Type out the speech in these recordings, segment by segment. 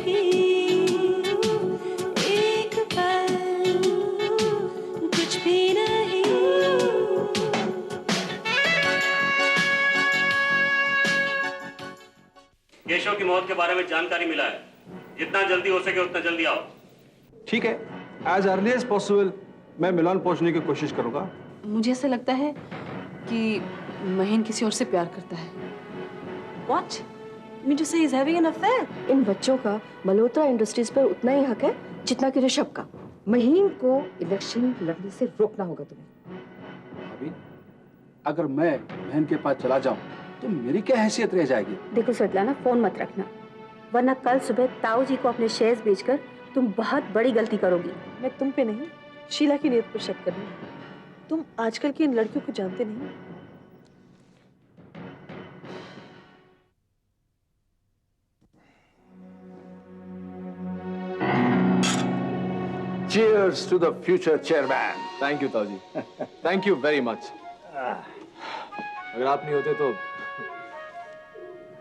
नहीं, एक पल कुछ भी नहीं। केशव की मौत के बारे में जानकारी मिला है, जितना जल्दी हो सके उतना जल्दी आओ। ठीक है, एज अर्ली एज पॉसिबल मैं मिलान पहुंचने की कोशिश करूंगा। मुझे ऐसा लगता है कि महीन किसी और से प्यार करता है। What? You mean to say he's having an affair? इन बच्चों का मल्होत्रा इंडस्ट्रीज पर उतना ही हक है जितना कि ऋषभ का। महीन को इलेक्शन लड़ने से रोकना होगा तुम्हें। अभी अगर मैं बहन के पास चला जाऊं तो मेरी क्या हैसियत रह जाएगी? देखो स्वेतलाना, फोन मत रखना, वरना कल सुबह ताऊ जी को अपने शेयर्स बेचकर तुम बहुत बड़ी गलती करोगी। मैं तुम पे नहीं, शीला की नीयत पर शक कर रही हूँ। तुम आजकल की इन लड़कियों को जानते नहीं। Cheers to the future chairman. Thank you ताऊ जी, थैंक यू वेरी मच। अगर आप नहीं होते तो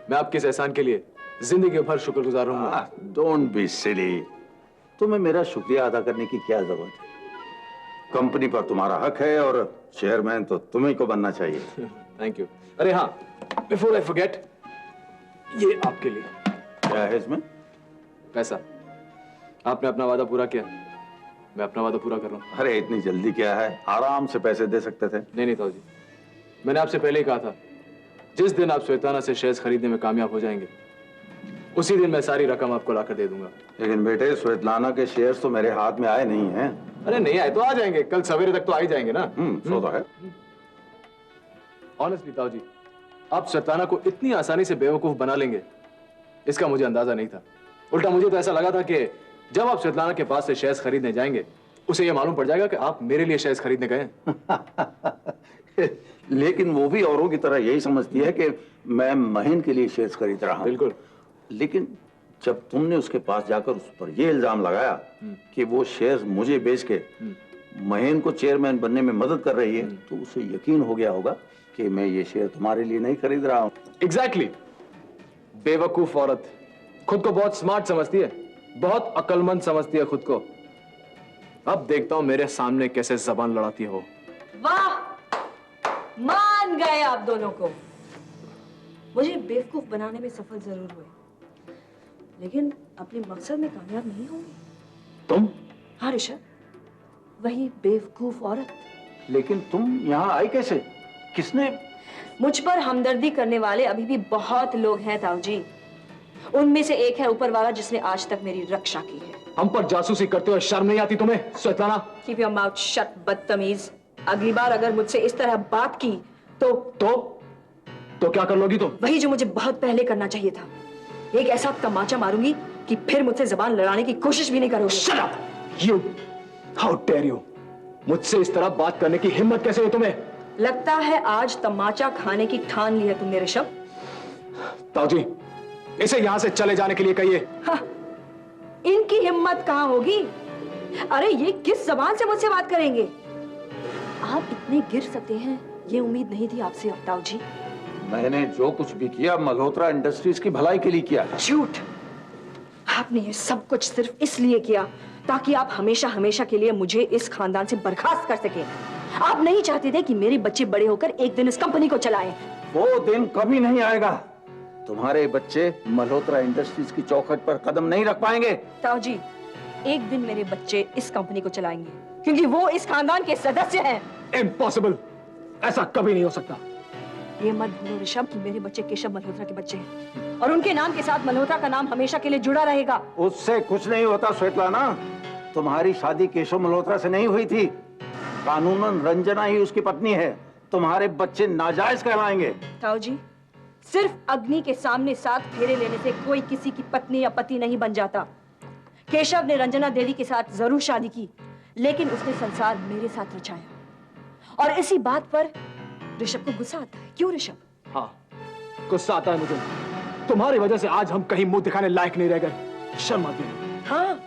मैं आपके इस एहसान के लिए जिंदगी भर शुक्रगुजार रहूंगा। Don't be silly. तुम्हें मेरा शुक्रिया अदा करने की क्या जरूरत है? कंपनी पर तुम्हारा हक है और चेयरमैन तो तुम्हीं को बनना चाहिए। Thank you. अरे हाँ, बिफोर आई फॉरगेट, ये आपके लिए। क्या है इसमें? पैसा। आपने अपना वादा पूरा किया, मैं अपना वादा पूरा कर रहा हूँ। अरे इतनी जल्दी क्या है, आराम से पैसे दे सकते थे। नहीं ताऊ जी, मैंने आपसे पहले ही कहा था, जिस दिन आप स्वेताना से शेयर्स खरीदने में कामयाब हो जाएंगे उसी दिन मैं सारी रकम आपको लाकर दे दूंगा। लेकिन बेटे, स्वेतलाना के शेयर्स तो मेरे हाथ में आए नहीं हैं। अरे नहीं आए तो आ जाएंगे, कल सवेरे तक तो आ ही जाएंगे ना। सो तो है। ऑनेस्टली ताऊ जी, आप स्वेताना को इतनी आसानी से बेवकूफ बना लेंगे इसका मुझे अंदाजा नहीं था। उल्टा मुझे तो ऐसा लगा था कि जब आप स्वेताना के पास से शेयर्स खरीदने जाएंगे उसे यह मालूम पड़ जाएगा कि आप मेरे लिए शेयर्स खरीदने गए हैं। लेकिन वो भी औरों की तरह यही समझती है कि मैं महीन के लिए शेयर्स खरीद रहा हूं। बिल्कुल। लेकिन जब तुमने उसके पास जाकर उस पर यह इल्जाम लगाया कि वो शेयर्स मुझे बेच के महीन को चेयरमैन बनने में मदद कर रही है, तो उसे यकीन हो गया होगा कि मैं ये शेयर तुम्हारे लिए नहीं खरीद रहा हूं। एग्जैक्टली। बेवकूफ औरत खुद को बहुत स्मार्ट समझती है, बहुत अक्लमंद समझती है खुद को। अब देखता हूं मेरे सामने कैसे जबान लड़ाती हो। वाह, मान गए आप दोनों को। मुझे बेवकूफ बनाने में सफल जरूर हुए, लेकिन अपने मकसद में कामयाब नहीं होंगे। तुम? हाँ ऋषभ, वही बेवकूफ औरत। लेकिन तुम यहाँ आई कैसे? किसने? मुझ पर हमदर्दी करने वाले अभी भी बहुत लोग हैं ताऊ जी। उनमें से एक है ऊपर वाला जिसने आज तक मेरी रक्षा की है। हम पर जासूसी करते हुए शर्म नहीं आती तुम्हें Tsvetana? Keep your mouth shut, बदतमीज। अगली बार अगर मुझसे इस तरह बात की तो क्या कर लोगी तुम? वही जो मुझे बहुत पहले करना चाहिए था। एक ऐसा तमाचा मारूंगी कि फिर मुझसे जबान लड़ाने की कोशिश भी नहीं करोगे। Shut up! You! How dare you! मुझसे इस तरह बात करने की हिम्मत कैसे हुई तुम्हें? लगता है आज तमाचा खाने की ठान ली है तुमने ऋषभ। ताऊ जी, इसे यहाँ से चले जाने के लिए कहिए। हाँ, इनकी हिम्मत कहाँ होगी? अरे ये किस जबान से मुझसे बात करेंगे? आप इतने गिर सकते हैं ये उम्मीद नहीं थी आपसे ताऊ जी। मैंने जो कुछ भी किया मल्होत्रा इंडस्ट्रीज की भलाई के लिए किया। झूठ। आपने ये सब कुछ सिर्फ इसलिए किया ताकि आप हमेशा हमेशा के लिए मुझे इस खानदान से बर्खास्त कर सके। आप नहीं चाहते थे कि मेरे बच्चे बड़े होकर एक दिन इस कंपनी को चलाएं। वो दिन कभी नहीं आएगा। तुम्हारे बच्चे मल्होत्रा इंडस्ट्रीज की चौखट पर कदम नहीं रख पाएंगे। ताऊ जी, एक दिन मेरे बच्चे इस कंपनी को चलाएंगे क्योंकि वो इस खानदान के सदस्य हैं। इम्पॉसिबल, ऐसा कभी नहीं हो सकता। ये मत भूलो ऋषभ कि मेरे बच्चे केशव मल्होत्रा के बच्चे हैं और उनके नाम के साथ मल्होत्रा का नाम हमेशा के लिए जुड़ा रहेगा। उससे कुछ नहीं होता स्वेतलाना। तुम्हारी शादी केशव मल्होत्रा से नहीं हुई थी। कानूनन रंजना ही उसकी पत्नी है। तुम्हारे बच्चे नाजायज कहलाएंगे। ताऊ जी, सिर्फ अग्नि के सामने 7 फेरे लेने से कोई किसी की पत्नी या पति नहीं बन जाता। केशव ने रंजना देवी के साथ जरूर शादी की, लेकिन उसने संसार मेरे साथ रचाया। और इसी बात पर ऋषभ को गुस्सा आता है। क्यों ऋषभ? हाँ, गुस्सा आता है मुझे। तुम्हारी वजह से आज हम कहीं मुंह दिखाने लायक नहीं रह गए। शर्म आती है। हाँ,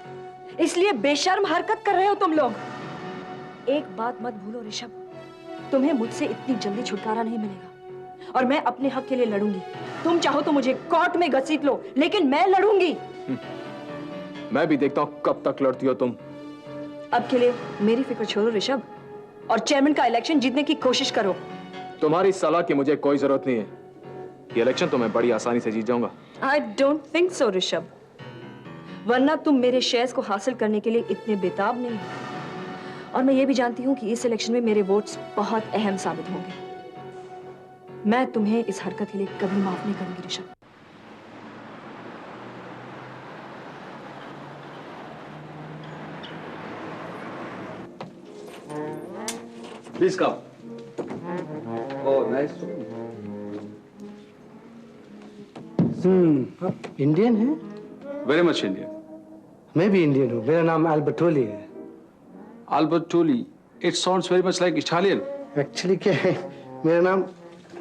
इसलिए बेशर्म हरकत कर रहे हो तुम लोग। एक बात मत भूलो ऋषभ, तुम्हें मुझसे इतनी जल्दी छुटकारा नहीं मिलेगा और मैं अपने हक के लिए लड़ूंगी। तुम चाहो तो मुझे कोर्ट में घसीट लो, लेकिन मैं लड़ूंगी। मैं भी देखता हूँ कब तक लड़ती हो तुम। अब के लिए मेरी फिक्र छोड़ो ऋषभ, और चेयरमैन का इलेक्शन जीतने की कोशिश करो। तुम्हारी सलाह की मुझे कोई जरूरत नहीं है। ये इलेक्शन तो मैं बड़ी आसानी से जीत जाऊंगा। I don't think so Rishabh, वरना तुम मेरे शेयर्स को हासिल करने के लिए इतने बेताब नहीं हो। और मैं ये भी जानती हूँ कि इस इलेक्शन में मेरे वोट्स बहुत अहम साबित होंगे। मैं तुम्हें इस हरकत के लिए कभी माफ नहीं करूंगी Rishabh. Please come. Oh, nice. Indian है? Very much Indian. मैं भी इंडियन हूँ। मेरा नाम अल्बर्टोली है। Albertoli. It sounds very much like Italian. Actually क्या है, मेरा नाम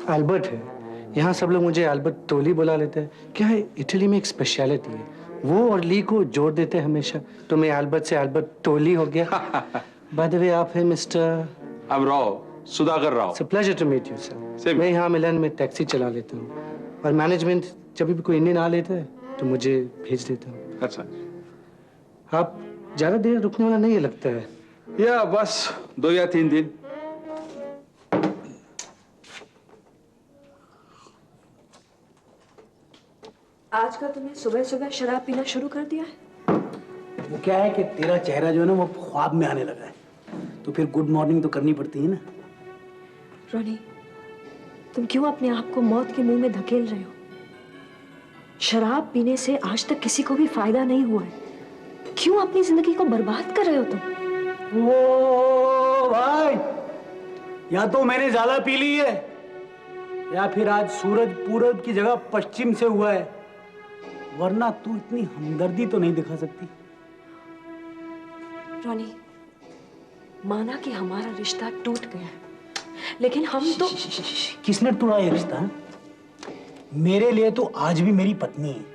अल्बर्ट है। यहाँ सब लोग मुझे अल्बर्टोली बुला लेते हैं। क्या है, इटली में एक स्पेशलिटी है, वो और ली को जोड़ देते हैं हमेशा, तो मैं अल्बर्ट से अल्बर्टोली हो गया। बाय द वे, आप हैं mister? I'm Rao. Sudhakar Rao. It's a pleasure to meet you, sir. Same. मैं यहाँ मिलन में टैक्सी चला लेता हूँ और मैनेजमेंट जब भी कोई इंडियन आ लेता है तो मुझे भेज देता हूँ। That's right. आप ज्यादा देर रुकने वाला नहीं है लगता है। Yeah, बस 2 या 3 दिन। आज का तुमने सुबह सुबह शराब पीना शुरू कर दिया है? वो क्या है कि तेरा चेहरा जो है ना वो ख्वाब में आने लगा है, तो फिर गुड मॉर्निंग तो करनी पड़ती है ना। रोनी, तुम क्यों अपने आप को मौत के मुंह में धकेल रहे हो? शराब पीने से आज तक किसी को भी फायदा नहीं हुआ है। क्यों अपनी जिंदगी को बर्बाद कर रहे हो तुम? ओ भाई, या तो मैंने ज्यादा पी ली है या फिर आज सूरज पूरब की जगह पश्चिम से हुआ है, वरना तू इतनी हमदर्दी तो नहीं दिखा सकती। रोनी, माना कि हमारा रिश्ता टूट गया है, लेकिन हम तो... किसने तोड़ा ये रिश्ता? मेरे लिए तो आज भी मेरी पत्नी है।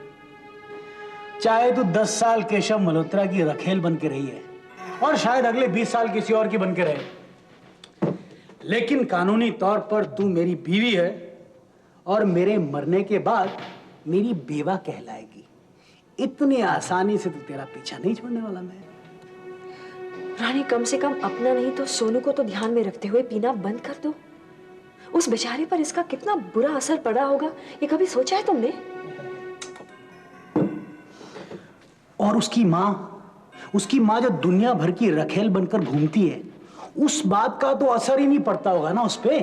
चाहे तू 10 साल केशव मल्होत्रा की रखेल बन के रही है और शायद अगले 20 साल किसी और की बन के रहे, लेकिन कानूनी तौर पर तू मेरी बीवी है और मेरे मरने के बाद मेरी बेवा कहलाएगी। इतनी आसानी से तो तेरा पीछा नहीं छोड़ने वाला मैं। रानी, कम से कम अपना नहीं तो सोनू को तो ध्यान में रखते हुए पीना बंद कर दो। उस बेचारे पर इसका कितना बुरा असर पड़ा होगा, ये कभी सोचा है तुमने? और उसकी माँ जो दुनिया भर की रखेल बनकर घूमती है, उस बात का तो असर ही नहीं पड़ता होगा ना उस पे।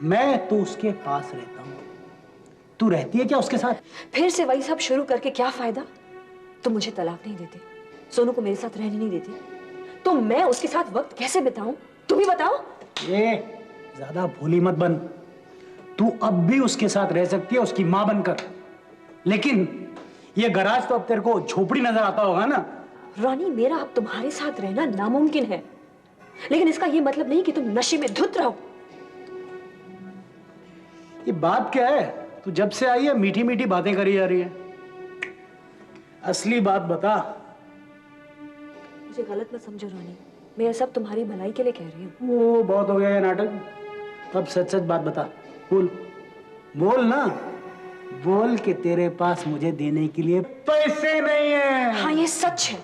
मैं तो उसके पास रहता हूँ, तू रहती है क्या उसके साथ? फिर से वही सब शुरू करके क्या फायदा? तुम मुझे तलाक नहीं देते, सोनू को मेरे साथ रहने नहीं देते, तो मैं उसके साथ वक्त कैसे बिताऊं? तुम ही बताओ। ये ज्यादा भोली मत बन। तू अब भी उसके साथ रह सकती है उसकी माँ बनकर, लेकिन ये गराज तो अब तेरे को झोपड़ी नजर आता होगा ना। रानी, मेरा अब तुम्हारे साथ रहना नामुमकिन है, लेकिन इसका ये मतलब नहीं कि तुम नशे में धुत रहो। ये बात क्या है? तू जब से आई है मीठी मीठी बातें करी जा रही है। असली बात बता। मुझे गलत मत समझो रानी, मैं ये सब तुम्हारी भलाई के लिए कह रही हूँ। वो बहुत हो गया ये नाटक, अब सच सच बात बता। बोल बोल ना, बोल के तेरे पास मुझे देने के लिए पैसे नहीं है। हाँ, ये सच है।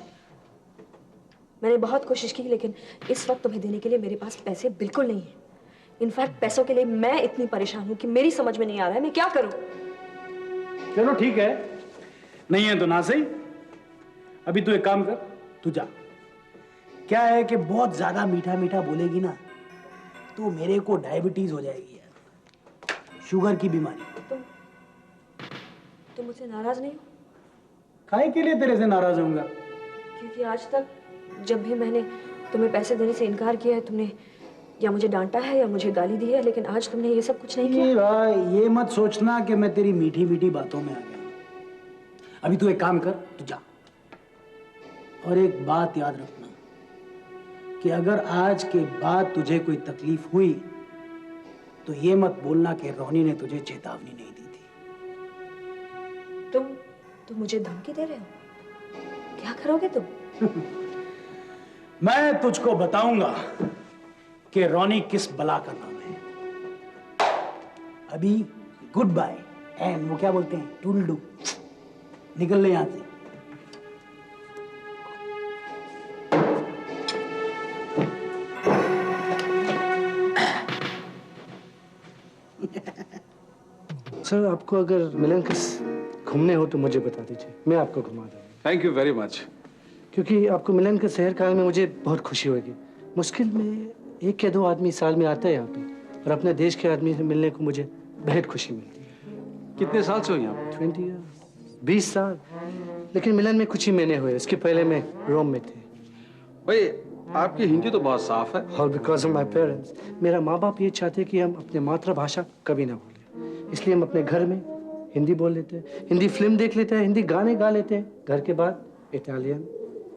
मैंने बहुत कोशिश की, लेकिन इस वक्त तुम्हें देने के लिए मेरे पास पैसे बिल्कुल नहीं है। इनफैक्ट पैसों के लिए मैं इतनी परेशान हूँ कि मेरी समझ में नहीं आ रहा है मैं क्या करूँ। चलो ठीक है, नहीं है तो ना सही। अभी तू एक काम कर, तू जा। क्या है कि बहुत ज्यादा मीठा मीठा बोलेगी ना तो मेरे को डायबिटीज हो जाएगी यार, शुगर की बीमारी। तुम मुझसे नाराज नहीं हो? काहे के लिए तेरे से नाराज होऊंगा? क्योंकि आज तक जब भी मैंने तुम्हें पैसे देने से इनकार किया है, तुमने या मुझे डांटा है या मुझे गाली दी है, लेकिन आज तुमने ये सब कुछ नहीं किया। भाई, ये मत सोचना कि मैं तेरी मीठी मीठी बातों में आ गया। अभी तू एक काम कर, तू जा। और एक बात याद रखना कि अगर आज के बाद तुझे कोई तकलीफ हुई तो ये मत बोलना कि रोनी ने तुझे चेतावनी नहीं दी थी। तुम मुझे धमकी दे रहे हो? क्या करोगे तुम? मैं तुझको बताऊंगा कि रोनी किस बला का नाम है। अभी गुड बाय एंड वो क्या बोलते हैं, टूल डू। निकल ले यहां से। सर आपको अगर मिलनकस घूमने हो तो मुझे बता दीजिए, मैं आपको घुमा दूंगा। Thank you very much. क्योंकि आपको मिलन के शहर काल में मुझे बहुत खुशी होगी। मुश्किल में 1 या 2 आदमी साल में आता है यहाँ पे, और अपने देश के आदमी से मिलने को मुझे बेहद खुशी मिलती है। कितने साल से हो यहाँ पे? 20 ईयर, 20 साल। लेकिन मिलन में कुछ ही महीने हुए, इसके पहले मैं रोम में थे। भाई आपकी हिंदी तो बहुत साफ है। और बिकॉज ऑफ माई पेरेंट्स, मेरा माँ बाप ये चाहते कि हम अपने मातृभाषा कभी ना भूलें, इसलिए हम अपने घर में हिंदी बोल लेते हैं, हिंदी फिल्म देख लेते हैं, हिंदी गाने गा लेते हैं, घर के बाद इटालियन।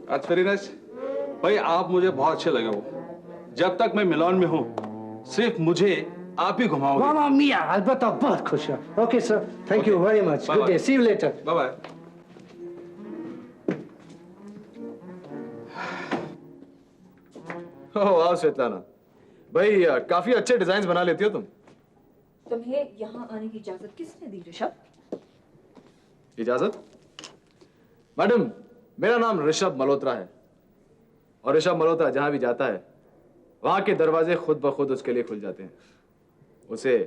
That's very nice। भाई आप मुझे बहुत अच्छे लगे हो। जब तक मैं मिलान में हूँ सिर्फ मुझे आप ही घुमाओगे। मामा मिया, अलबत्ता बहुत खुश है। Okay sir, thank you very much. Good day, see you later. Bye bye. Oh वाह स्वेताना, भाई काफी अच्छे डिजाइन बना लेती हो तुम। तुम्हें यहाँ आने की इजाजत किसने दी ऋषभ? इजाजत? मैडम, मेरा नाम ऋषभ मल्होत्रा है, और ऋषभ मल्होत्रा जहां भी जाता है वहां के दरवाजे खुद ब खुद उसके लिए खुल जाते हैं। उसे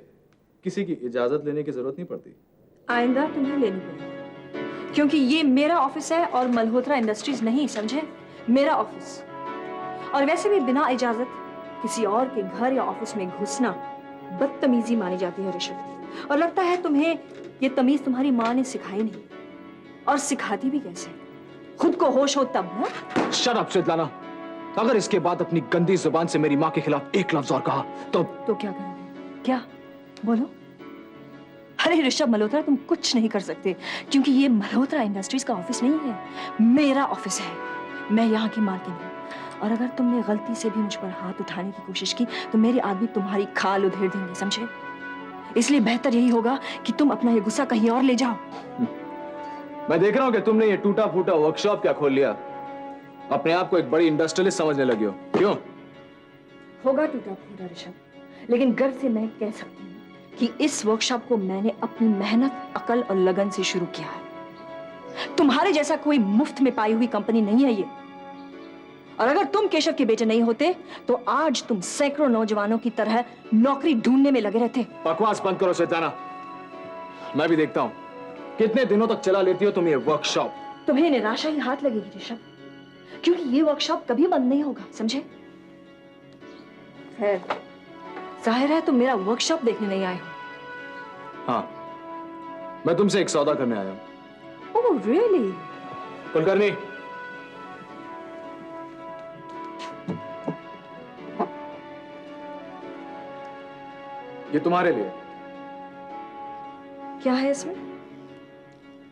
किसी की इजाजत लेने की जरूरत नहीं पड़ती। आइंदा तुम्हें लेनी पड़ेगी, क्योंकि ये मेरा ऑफिस है और मल्होत्रा इंडस्ट्रीज नहीं, समझे? मेरा ऑफिस। और वैसे भी बिना इजाजत किसी और के घर या ऑफिस में घुसना बदतमीजी मानी जाती है ऋषभ। और लगता है तुम्हें ये तमीज तुम्हारी माँ ने सिखाई नहीं, और सिखाती भी कैसे? खुद को होश हो तब ना। शट अप स्वेताना, अगर इसके बाद अपनी गंदी जुबान से मेरी माँ के खिलाफ एक लफ्ज और कहा तो क्या करोगे? क्या बोलो? अरे ऋषभ मल्होत्रा, तुम कुछ नहीं कर सकते, क्योंकि ये मल्होत्रा इंडस्ट्रीज का ऑफिस नहीं है, मेरा ऑफिस है। मैं यहाँ की मालकिन हूँ, और अगर तुमने गलती से भी मुझ पर हाथ उठाने की कोशिश की तो मेरे आदमी तुम्हारी खाल उधेड़ देंगे, समझे? इसलिए बेहतर यही होगा कि तुम अपना ये गुस्सा कहीं और ले जाओ। मैं देख रहा हूँ कि तुमने ये टूटा फूटा वर्कशॉप क्या खोल लिया, अपने आप को एक बड़ी इंडस्ट्रियलिस्ट समझने लगी हो। क्यों? होगा टूटा फूटा ऋषभ, लेकिन गर्व से मैं कह सकती हूँ कि इस वर्कशॉप को मैंने अपनी मेहनत, अकल और लगन से शुरू किया है। तुम्हारे जैसा कोई मुफ्त में पाई हुई कंपनी नहीं है ये। और अगर तुम केशव के बेटे नहीं होते तो आज तुम सैकड़ों नौजवानों की तरह नौकरी ढूंढने में लगे रहते। बकवास बंद करो स्वेताना, मैं भी देखता हूँ कितने दिनों तक चला लेती हो तुम ये वर्कशॉप। तुम्हें निराशा ही हाथ लगेगी ऋषभ, क्योंकि ये वर्कशॉप कभी बंद नहीं होगा, समझे? खैर, जाहिर है तुम मेरा वर्कशॉप देखने नहीं आए हो। हाँ, मैं तुमसे एक सौदा करने आया हूँ। Oh really? कुलकर्णी, ये तुम्हारे लिए। क्या है इसमें?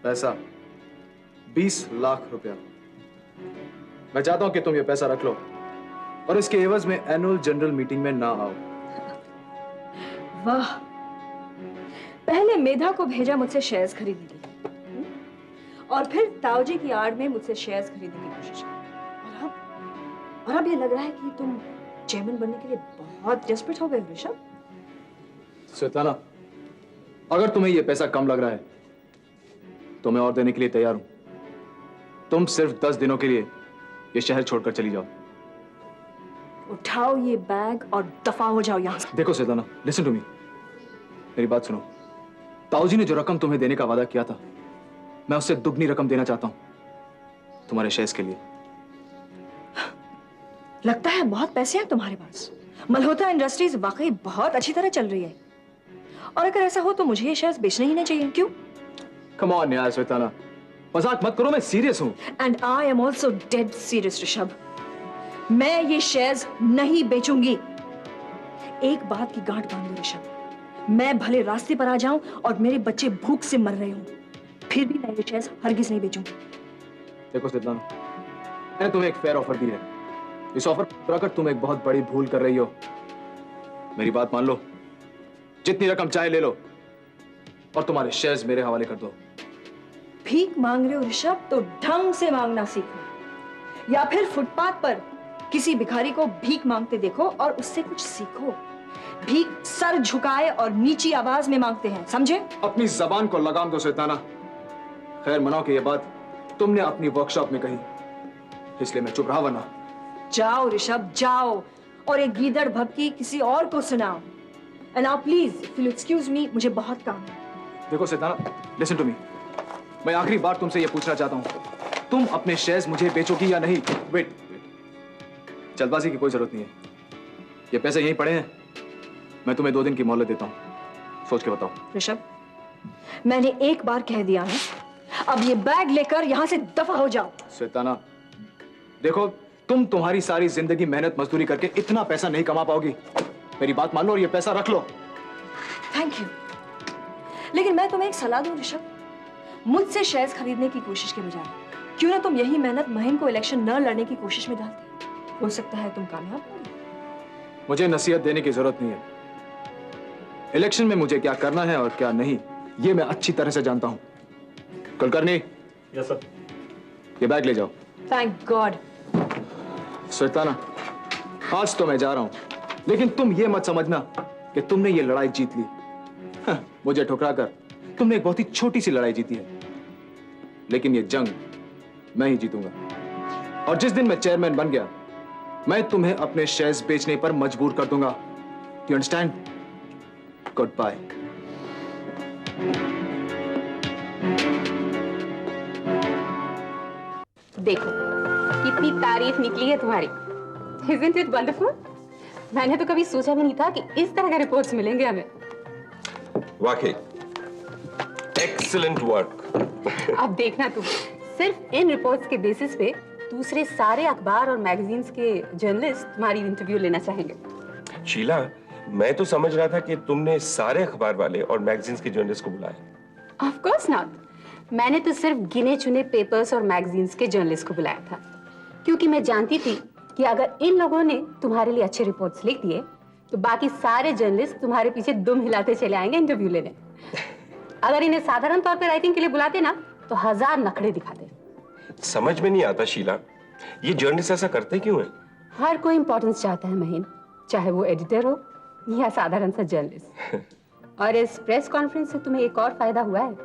पैसा, 20 लाख रुपया। मैं चाहता हूं कि तुम ये पैसा रख लो और इसके एवज में एनुअल जनरल मीटिंग में ना आओ। वाह, पहले मेधा को भेजा मुझसे शेयर्स खरीदने के लिए, और फिर ताऊजी की आड़ में मुझसे शेयर्स खरीदने की कोशिश की, और अब ये लग रहा है कि तुम चेयरमैन बनने के लिए बहुत डेस्परेट हो गए ऋषभ। स्वेताना, अगर तुम्हें ये पैसा कम लग रहा है तो मैं और देने के लिए तैयार हूं। तुम सिर्फ 10 दिनों के लिए ये शहर छोड़कर चली जाओ। उठाओ ये बैग और दफा हो जाओ यहां से। देखो स्वेताना, लिसन टू मी, मेरी बात सुनो। ताऊजी ने जो रकम तुम्हें देने का वादा किया था, मैं उससे दुगनी रकम देना चाहता हूं तुम्हारे शेयर्स के लिए। लगता है बहुत पैसे हैं तुम्हारे पास। मल्होत्रा इंडस्ट्रीज वाकई बहुत अच्छी तरह चल रही है, और अगर ऐसा हो तो मुझे ये शेयर्स बेचने ही नहीं चाहिए। क्यों? कम ऑन यार स्वेताना, मजाक मत करो, मैं सीरियस हूं। And I am also dead serious Rishabh. मैं ये शेयर्स नहीं बेचूंगी। एक बात की गांठ बांध लो ऋषभ, मैं भले रास्ते पर आ जाऊं और मेरे बच्चे भूख से मर रहे हों, फिर भी मैं ये शेयर्स हरगिज नहीं बेचूंगी। देखो स्वेताना, मैंने तुम्हें एक फेयर ऑफर दी है। इस ऑफर पर आकर तुम एक बहुत बड़ी भूल कर रही हो। मेरी बात मान लो, जितनी रकम चाहे ले लो और तुम्हारे शेयर्स मेरे हवाले कर दो। भीख मांग रहे हो ऋषभ, तो ढंग से मांगना सीखो, या फिर फुटपाथ पर किसी भिखारी को भीख मांगते देखो और उससे कुछ सीखो। भीख सर झुकाए और नीची आवाज में मांगते हैं, समझे? अपनी जबान को लगाम दो स्वेताना। खैर मनाओ कि यह बात तुमने अपनी वर्कशॉप में कही, इसलिए मैं चुप रहा, वरना जाओ ऋषभ जाओ, और एक गीदड़ भभकी किसी और को सुनाओ। And now please if you excuse me, मुझे बहुत काम है। देखो सितारा, लिसन टू मी। मैं आखिरी बार तुमसे ये पूछना चाहता हूं, तुम अपने शेयर्स मुझे बेचोगी या नहीं? वेट, जल्दबाजी की कोई जरूरत नहीं है। ये पैसे यहीं पड़े हैं, मैं तुम्हें 2 दिन की मोहलत देता हूं, सोच के बताओ। ऋषभ, मैंने एक बार कह दिया है, अब ये बैग लेकर यहां से दफा हो जाओ। स्वेताना, देखो तुम तुम्हारी सारी जिंदगी मेहनत मजदूरी करके इतना पैसा नहीं कमा पाओगी। मेरी बात मान लो और ये पैसा रख लो। थैंक यू, लेकिन मैं तुम्हें एक सलाह दूं ऋषभ, मुझसे शेयर्स खरीदने की कोशिश के बजाय क्यों ना तुम यही मेहनत महीन को इलेक्शन न लड़ने की कोशिश में डालते, हो सकता है तुम कामयाब होगे। मुझे नसीहत देने की जरूरत नहीं है। इलेक्शन में मुझे क्या करना है और क्या नहीं, ये मैं अच्छी तरह से जानता हूं। Kulkarni, yes sir. ये बैग ले जाओ। Thank God. स्वेताना, आज तो मैं जा रहा हूं, लेकिन तुम ये मत समझना कि तुमने ये लड़ाई जीत ली। मुझे ठुकराकर तुमने एक बहुत ही छोटी सी लड़ाई जीती है, लेकिन ये जंग मैं ही जीतूंगा। और जिस दिन मैं चेयरमैन बन गया, मैं तुम्हें अपने शेयर्स बेचने पर मजबूर कर दूंगा। You understand? Good bye. देखो कितनी तारीफ निकली है तुम्हारी। Isn't it wonderful? मैंने तो कभी सोचा भी नहीं था कि इस तरह के रिपोर्ट्स मिलेंगे हमें। वाकई एक्सीलेंट वर्क। अब देखना तुम, सिर्फ इन रिपोर्ट्स के बेसिस पे दूसरे सारे अखबार और मैगजीन्स के जर्नलिस्ट तुम्हारी इंटरव्यू लेना चाहेंगे। शीला, मैं तो समझ रहा था कि तुमने सारे अखबार वाले और मैगजीन्स के जर्नलिस्ट को बुलाया। ऑफ कोर्स नॉट, मैंने तो सिर्फ गिने चुने पेपर्स और मैगजीन्स के जर्नलिस्ट को बुलाया था, क्योंकि मैं जानती थी कि अगर इन लोगों ने तुम्हारे लिए अच्छे रिपोर्ट्स लिख दिए तो बाकी सारे जर्नलिस्ट तुम्हारे पीछे दुम हिलाते चले आएंगे इंटरव्यू लेने। अगर इन्हें साधारण तौर पर राइटिंग के लिए बुलाते ना तो 1000 नखड़े दिखाते। समझ में नहीं आता शीला, ये जर्नलिस्ट ऐसा करते क्यों है? हर कोई इंपॉर्टेंस चाहता है महीन, चाहे वो एडिटर हो या साधारण सा जर्नलिस्ट। और इस प्रेस कॉन्फ्रेंस से तुम्हें एक और फायदा हुआ है।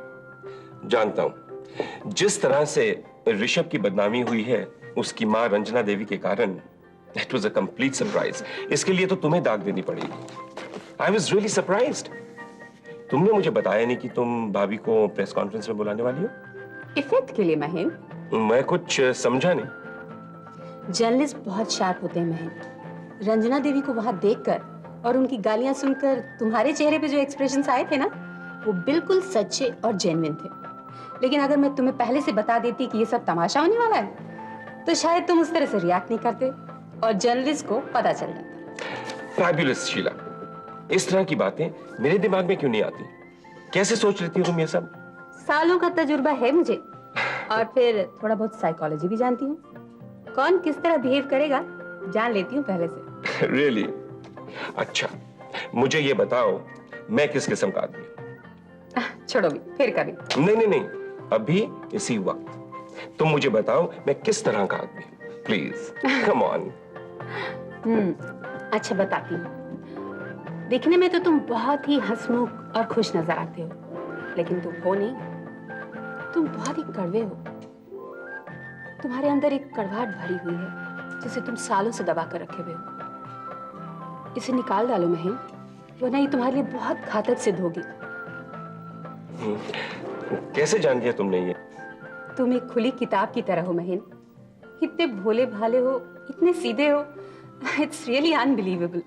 जानता हूं, जिस तरह से ऋषभ की बदनामी हुई है उसकी मां रंजना देवी के कारण, it was a complete surprise. इसके लिए तो तुम्हें दाग देनी पड़ेगी। I was really surprised. तुमने मुझे बताया नहीं कि तुम भाभी को प्रेस कॉन्फ्रेंस में बुलाने वाली हो। इफेक्ट के लिए महीन? मैं कुछ समझा नहीं। जर्नलिस्ट बहुत शार्प होते हैं महीन। रंजना देवी को वहां देखकर और उनकी गालियां सुनकर तुम्हारे चेहरे पे जो एक्सप्रेशंस आए थे ना, वो बिल्कुल सच्चे और जेन्युइन थे। लेकिन अगर मैं तुम्हें पहले से बता देती कि ये सब तमाशा होने वाला है तो शायद तुम उस तरह से रिएक्ट नहीं करते और जर्नलिस्ट को पता चल जाता। फैबुलस शीला, इस तरह की बातें मेरे दिमाग में क्यों नहीं आती? कैसे सोच लेती हो तुम ये सब? सालों का तजुर्बा है मुझे, और फिर थोड़ा बहुत साइकोलॉजी भी जानती हूँ। कौन किस तरह बिहेव करेगा जान लेती हूँ पहले से। Really? अच्छा, मुझे ये बताओ, मैं किस किस्म का आदमी हूँ? छोड़ो भी, फिर कभी। नहीं, अभी इसी वक्त तुम मुझे बताओ मैं किस तरह का आदमी हूँ, प्लीज कम ऑन। अच्छा बताती हूँ। दिखने में तो तुम बहुत ही हंसमुख और खुश नजर आते हो, लेकिन तुम हो नहीं। तुम बहुत ही कड़वे हो। तुम्हारे अंदर एक कड़वाहट भरी हुई है जिसे तुम सालों से दबा कर रखे हुए हो। इसे निकाल डालो महीन, वरना ये तुम्हारे लिए बहुत घातक सिद्ध होगी। कैसे जान लिया तुमने ये? तुम एक खुली किताब की तरह हो महीन। इतने भोले भाले हो, इतने सीधे हो। It's really unbelievable.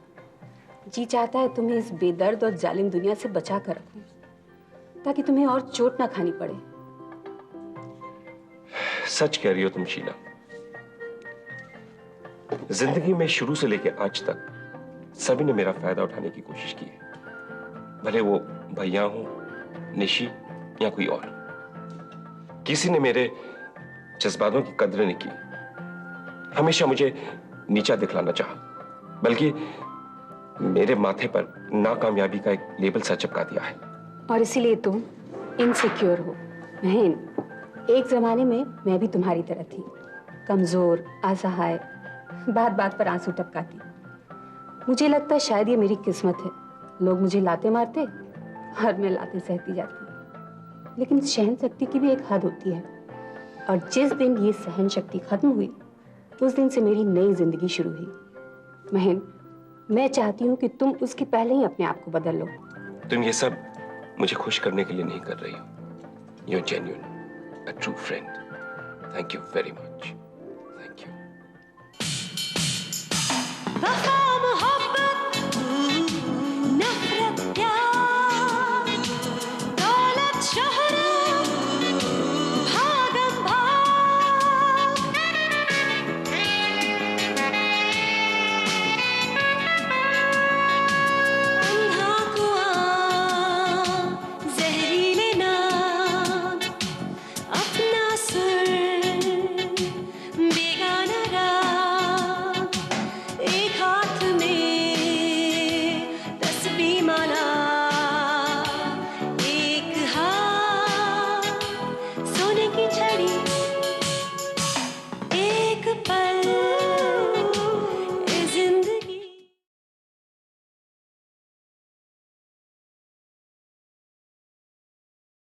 जी चाहता है तुम्हें इस बेदर्द और जालिम दुनिया से बचा कर रखूं, ताकि तुम्हें और चोट ना खानी पड़े। सच कह रही हो तुम शीला। जिंदगी में शुरू से लेकर आज तक सभी ने मेरा फायदा उठाने की कोशिश की है, भले वो भैया हो, निशी या कोई और। किसी ने मेरे जज्बातों की कदर नहीं की, हमेशा मुझे नीचा दिखलाना चाहा, बल्कि मेरे माथे पर नाकामयाबी का एक लेबल सा चिपका दिया है। और इसीलिए तुम इनसिक्योर हो महीन। एक जमाने में मैं भी तुम्हारी तरह थी, कमजोर, असहाय, बात बात पर आंसू टपकाती। मुझे लगता है शायद ये मेरी किस्मत है। लोग मुझे लाते मारते और मैं लाते सहती जाती। लेकिन सहन शक्ति की भी एक हद होती है, और जिस दिन ये सहन शक्ति खत्म हुई उस दिन से मेरी नई जिंदगी शुरू हुई। महीन, मैं चाहती हूँ कि तुम उसके पहले ही अपने आप को बदल लो। तुम ये सब मुझे खुश करने के लिए नहीं कर रही हो। You are genuine, a true friend. Thank you very much. Thank you.